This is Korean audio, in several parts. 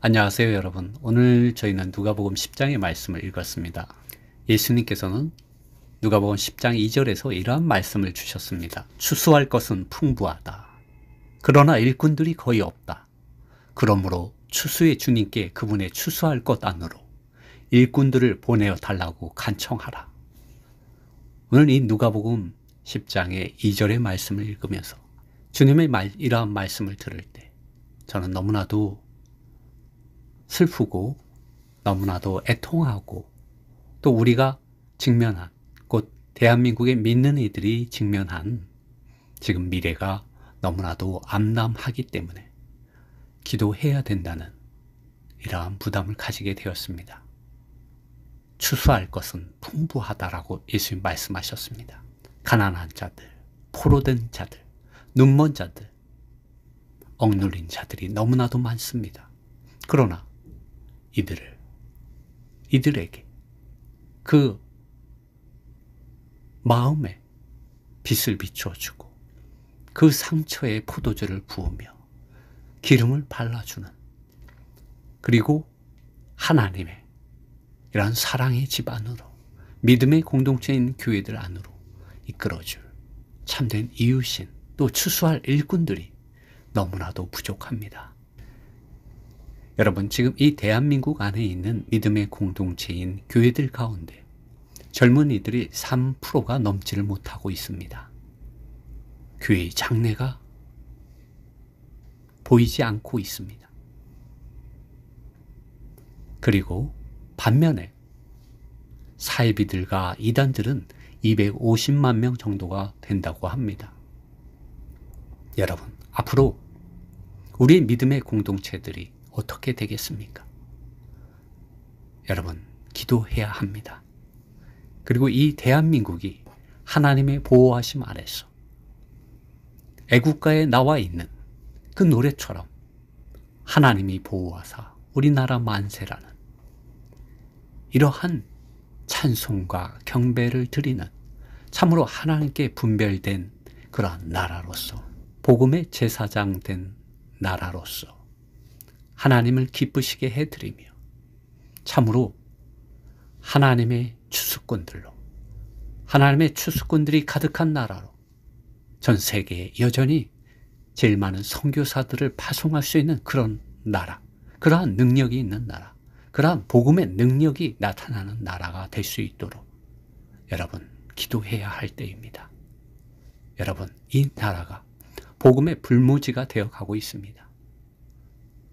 안녕하세요 여러분. 오늘 저희는 누가복음 10장의 말씀을 읽었습니다. 예수님께서는 누가복음 10장 2절에서 이러한 말씀을 주셨습니다. 추수할 것은 풍부하다. 그러나 일꾼들이 거의 없다. 그러므로 추수의 주님께 그분의 추수할 것 안으로 일꾼들을 보내어 달라고 간청하라. 오늘 이 누가복음 10장의 2절의 말씀을 읽으면서 주님의 이러한 말씀을 들을 때 저는 너무나도 슬프고 너무나도 애통하고 또 우리가 직면한 곧 대한민국의 믿는 이들이 직면한 지금 미래가 너무나도 암담하기 때문에 기도해야 된다는 이러한 부담을 가지게 되었습니다. 추수할 것은 풍부하다라고 예수님 말씀하셨습니다. 가난한 자들, 포로된 자들, 눈먼 자들, 억눌린 자들이 너무나도 많습니다. 그러나 이들에게 그 마음에 빛을 비추어주고 그 상처에 포도주를 부으며 기름을 발라주는, 그리고 하나님의 이러한 사랑의 집 안으로, 믿음의 공동체인 교회들 안으로 이끌어줄 참된 이웃인 또 추수할 일꾼들이 너무나도 부족합니다. 여러분, 지금 이 대한민국 안에 있는 믿음의 공동체인 교회들 가운데 젊은이들이 3%가 넘지를 못하고 있습니다. 교회의 장래가 보이지 않고 있습니다. 그리고 반면에 사이비들과 이단들은 250만 명 정도가 된다고 합니다. 여러분, 앞으로 우리 믿음의 공동체들이 어떻게 되겠습니까? 여러분, 기도해야 합니다. 그리고 이 대한민국이 하나님의 보호하심 아래서 애국가에 나와 있는 그 노래처럼 하나님이 보호하사 우리나라 만세라는 이러한 찬송과 경배를 드리는 참으로 하나님께 분별된 그러한 나라로서, 복음의 제사장 된 나라로서 하나님을 기쁘시게 해드리며 참으로 하나님의 추수꾼들로, 하나님의 추수꾼들이 가득한 나라로 전 세계에 여전히 제일 많은 선교사들을 파송할 수 있는 그런 나라, 그러한 능력이 있는 나라, 그러한 복음의 능력이 나타나는 나라가 될 수 있도록 여러분 기도해야 할 때입니다. 여러분, 이 나라가 복음의 불모지가 되어가고 있습니다.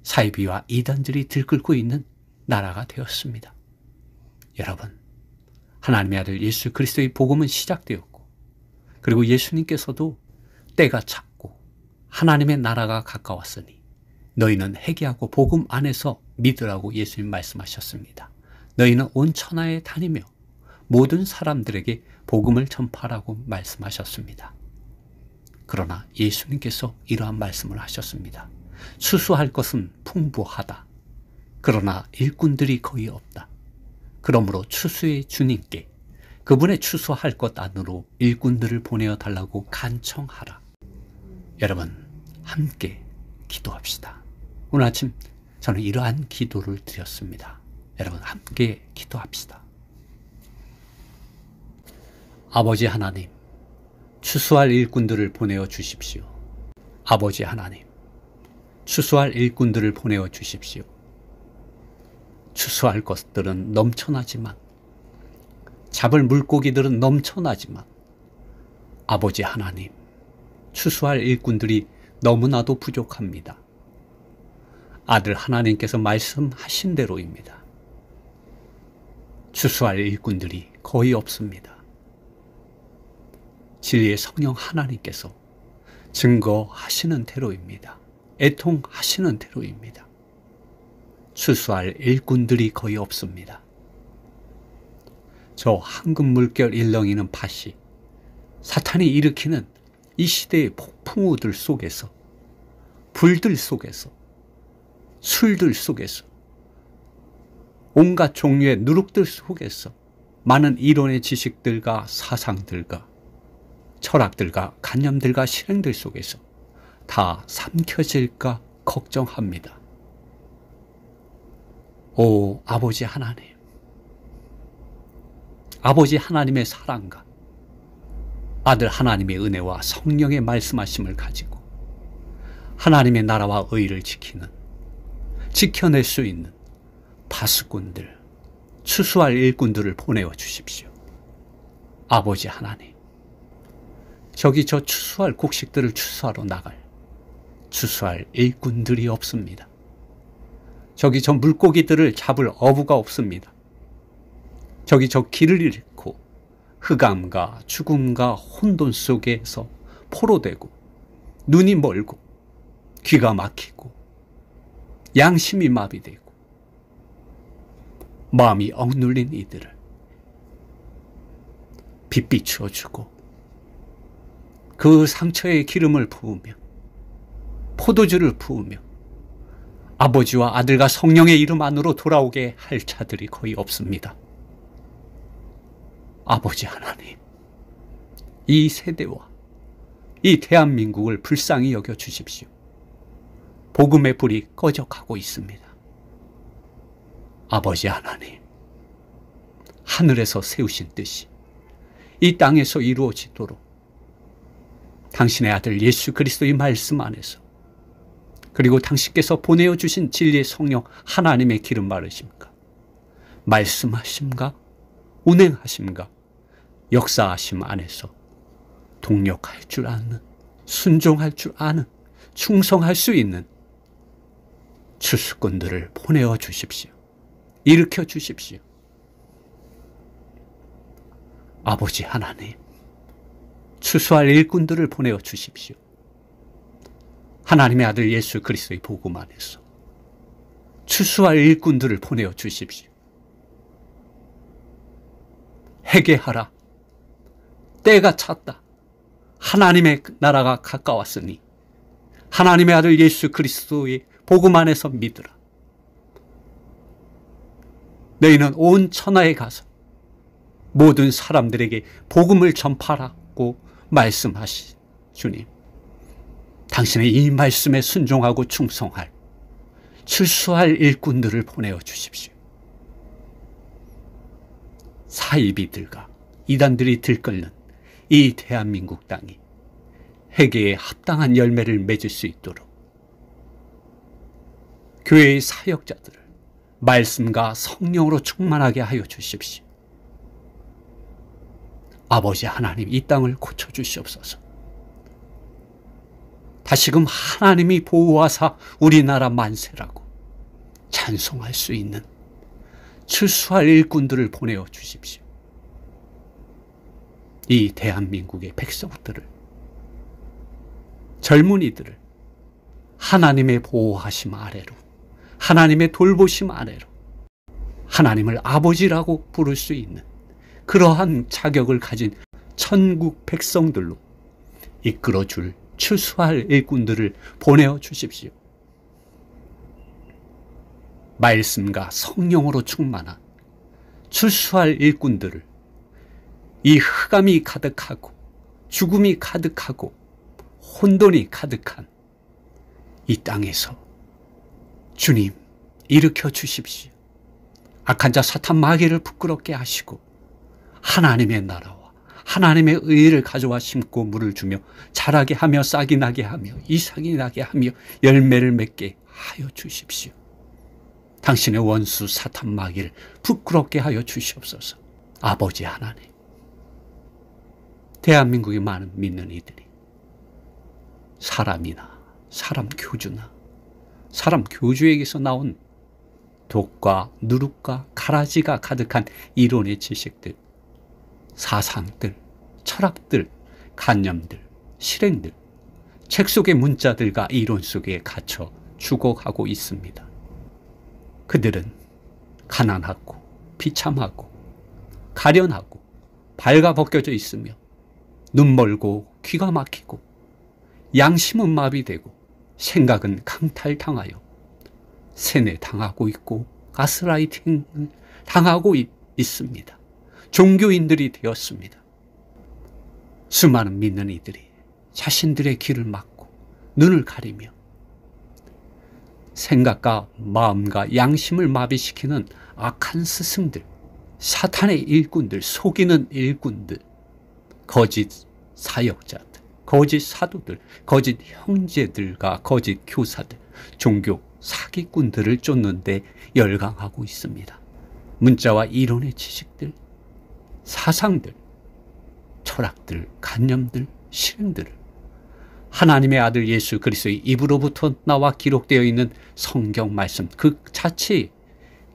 사이비와 이단들이 들끓고 있는 나라가 되었습니다. 여러분, 하나님의 아들 예수 그리스도의 복음은 시작되었고, 그리고 예수님께서도 때가 찼고 하나님의 나라가 가까웠으니 너희는 회개하고 복음 안에서 믿으라고 예수님 말씀하셨습니다. 너희는 온 천하에 다니며 모든 사람들에게 복음을 전파하라고 말씀하셨습니다. 그러나 예수님께서 이러한 말씀을 하셨습니다. 추수할 것은 풍부하다. 그러나 일꾼들이 거의 없다. 그러므로 추수의 주님께 그분의 추수할 것 안으로 일꾼들을 보내어 달라고 간청하라. 여러분, 함께 기도합시다. 오늘 아침 저는 이러한 기도를 드렸습니다. 여러분, 함께 기도합시다. 아버지 하나님, 추수할 일꾼들을 보내어 주십시오. 아버지 하나님, 추수할 일꾼들을 보내어 주십시오. 추수할 것들은 넘쳐나지만, 잡을 물고기들은 넘쳐나지만, 아버지 하나님, 추수할 일꾼들이 너무나도 부족합니다. 아들 하나님께서 말씀하신 대로입니다. 추수할 일꾼들이 거의 없습니다. 진리의 성령 하나님께서 증거하시는 대로입니다. 애통하시는 대로입니다. 추수할 일꾼들이 거의 없습니다. 저 황금 물결 일렁이는 밭이 사탄이 일으키는 이 시대의 폭풍우들 속에서, 불들 속에서, 술들 속에서, 온갖 종류의 누룩들 속에서 많은 이론의 지식들과 사상들과 철학들과 관념들과 실행들 속에서 다 삼켜질까 걱정합니다. 오 아버지 하나님, 아버지 하나님의 사랑과 아들 하나님의 은혜와 성령의 말씀하심을 가지고 하나님의 나라와 의를 지켜낼 수 있는 파수꾼들, 추수할 일꾼들을 보내어 주십시오. 아버지 하나님, 저기 저 추수할 곡식들을 추수하러 나갈 추수할 일꾼들이 없습니다. 저기 저 물고기들을 잡을 어부가 없습니다. 저기 저 길을 잃고 흑암과 죽음과 혼돈 속에서 포로되고 눈이 멀고 귀가 막히고 양심이 마비되고 마음이 억눌린 이들을 빛 비추어 주고 그 상처에 기름을 부으며 포도주를 부으며 아버지와 아들과 성령의 이름 안으로 돌아오게 할 자들이 거의 없습니다. 아버지 하나님, 이 세대와 이 대한민국을 불쌍히 여겨 주십시오. 복음의 불이 꺼져가고 있습니다. 아버지 하나님, 하늘에서 세우신 뜻이 이 땅에서 이루어지도록 당신의 아들 예수 그리스도의 말씀 안에서, 그리고 당신께서 보내어 주신 진리의 성령 하나님의 기름 바르심과 말씀하심과 운행하심과 역사하심 안에서 동력할 줄 아는, 순종할 줄 아는, 충성할 수 있는 추수꾼들을 보내어 주십시오. 일으켜 주십시오. 아버지 하나님, 추수할 일꾼들을 보내어 주십시오. 하나님의 아들 예수 그리스도의 복음 안에서 추수할 일꾼들을 보내어 주십시오. 회개하라. 때가 찼다. 하나님의 나라가 가까웠으니 하나님의 아들 예수 그리스도의 복음 안에서 믿으라. 너희는 온 천하에 가서 모든 사람들에게 복음을 전파하라고 말씀하신 주님, 당신의 이 말씀에 순종하고 충성할 출수할 일꾼들을 보내어 주십시오. 사이비들과 이단들이 들끓는 이 대한민국 땅이 회개에 합당한 열매를 맺을 수 있도록 교회의 사역자들을 말씀과 성령으로 충만하게 하여 주십시오. 아버지 하나님, 이 땅을 고쳐주시옵소서. 다시금 하나님이 보호하사 우리나라 만세라고 찬송할 수 있는 출수할 일꾼들을 보내어 주십시오. 이 대한민국의 백성들을, 젊은이들을 하나님의 보호하심 아래로, 하나님의 돌보심 아래로 하나님을 아버지라고 부를 수 있는 그러한 자격을 가진 천국 백성들로 이끌어줄 추수할 일꾼들을 보내어 주십시오. 말씀과 성령으로 충만한 추수할 일꾼들을 이 흑암이 가득하고 죽음이 가득하고 혼돈이 가득한 이 땅에서 주님 일으켜 주십시오. 악한 자 사탄 마귀를 부끄럽게 하시고 하나님의 나라와 하나님의 의를 가져와 심고 물을 주며 자라게 하며 싹이 나게 하며 이삭이 나게 하며 열매를 맺게 하여 주십시오. 당신의 원수 사탄 마귀를 부끄럽게 하여 주시옵소서. 아버지 하나님, 대한민국의 많은 믿는 이들이 사람이나 사람 교주나 사람 교주에게서 나온 독과 누룩과 가라지가 가득한 이론의 지식들, 사상들, 철학들, 관념들, 실행들, 책 속의 문자들과 이론 속에 갇혀 죽어가고 있습니다. 그들은 가난하고 비참하고 가련하고 발가벗겨져 있으며 눈 멀고 귀가 막히고 양심은 마비되고 생각은 강탈당하여 세뇌당하고 있고 가스라이팅을 당하고 있습니다. 종교인들이 되었습니다. 수많은 믿는 이들이 자신들의 귀를 막고 눈을 가리며 생각과 마음과 양심을 마비시키는 악한 스승들, 사탄의 일꾼들, 속이는 일꾼들, 거짓 사역자들, 거짓 사도들, 거짓 형제들과 거짓 교사들, 종교 사기꾼들을 쫓는 데 열광하고 있습니다. 문자와 이론의 지식들, 사상들, 철학들, 관념들, 실행들을 하나님의 아들 예수 그리스도의 입으로부터 나와 기록되어 있는 성경 말씀 그 자체의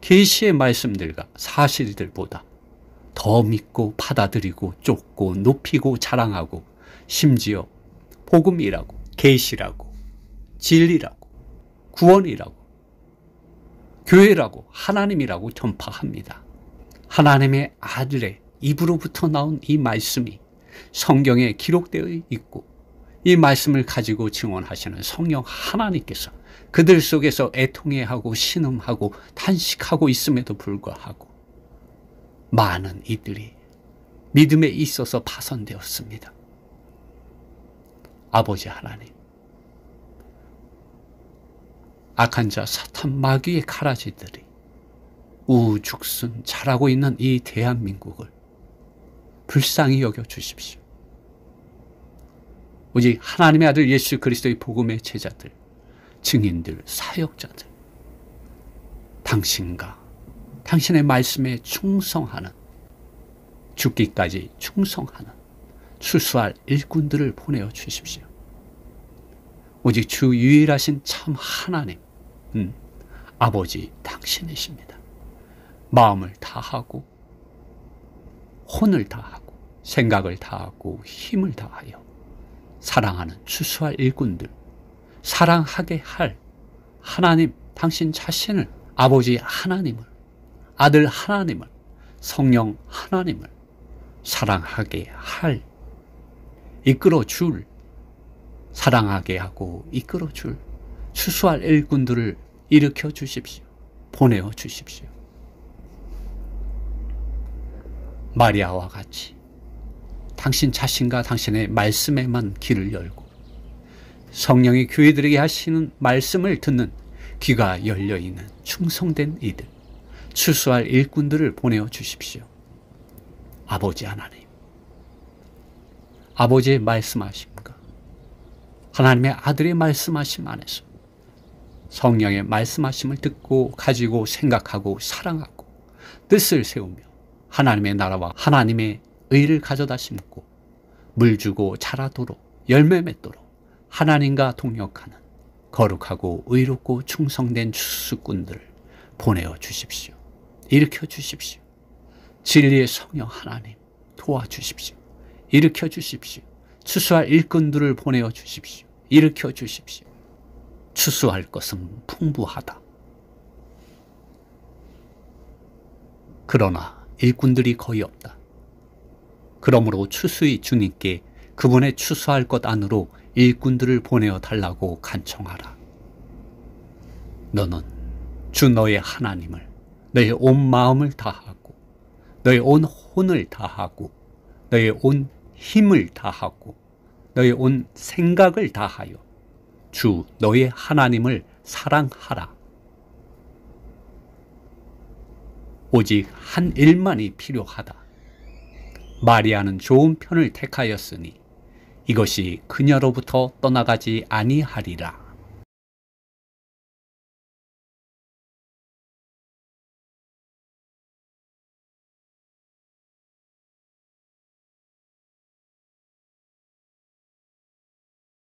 계시의 말씀들과 사실들보다 더 믿고 받아들이고 쫓고 높이고 자랑하고 심지어 복음이라고 계시라고 진리라고 구원이라고 교회라고 하나님이라고 전파합니다. 하나님의 아들의 입으로부터 나온 이 말씀이 성경에 기록되어 있고 이 말씀을 가지고 증언하시는 성령 하나님께서 그들 속에서 애통해하고 신음하고 탄식하고 있음에도 불구하고 많은 이들이 믿음에 있어서 파손되었습니다. 아버지 하나님, 악한 자 사탄 마귀의 가라지들이 우죽순 잘하고 있는 이 대한민국을 불쌍히 여겨주십시오. 오직 하나님의 아들 예수 그리스도의 복음의 제자들, 증인들, 사역자들, 당신과 당신의 말씀에 충성하는, 죽기까지 충성하는 추수할 일꾼들을 보내어 주십시오. 오직 주 유일하신 참 하나님, 아버지 당신이십니다. 마음을 다하고 혼을 다하고 생각을 다하고 힘을 다하여 사랑하는 추수할 일꾼들, 사랑하게 할 하나님 당신 자신을, 아버지 하나님을, 아들 하나님을, 성령 하나님을 사랑하게 할, 이끌어 줄, 사랑하게 하고 이끌어 줄 추수할 일꾼들을 일으켜 주십시오. 보내어 주십시오. 마리아와 같이 당신 자신과 당신의 말씀에만 귀를 열고 성령이 교회들에게 하시는 말씀을 듣는 귀가 열려있는 충성된 이들, 추수할 일꾼들을 보내어 주십시오. 아버지 하나님, 아버지의 말씀하심과 하나님의 아들의 말씀하심 안에서 성령의 말씀하심을 듣고 가지고 생각하고 사랑하고 뜻을 세우며 하나님의 나라와 하나님의 의를 가져다 심고 물 주고 자라도록 열매 맺도록 하나님과 동역하는 거룩하고 의롭고 충성된 추수꾼들을 보내어 주십시오. 일으켜 주십시오. 진리의 성령 하나님 도와주십시오. 일으켜 주십시오. 추수할 일꾼들을 보내어 주십시오. 일으켜 주십시오. 추수할 것은 풍부하다. 그러나 일꾼들이 거의 없다. 그러므로 추수의 주님께 그분의 추수할 것 안으로 일꾼들을 보내어 달라고 간청하라. 너는 주 너의 하나님을 너의 온 마음을 다하고 너의 온 혼을 다하고 너의 온 힘을 다하고 너의 온 생각을 다하여 주 너의 하나님을 사랑하라. 오직 한 일만이 필요하다. 마리아는 좋은 편을 택하였으니 이것이 그녀로부터 떠나가지 아니하리라.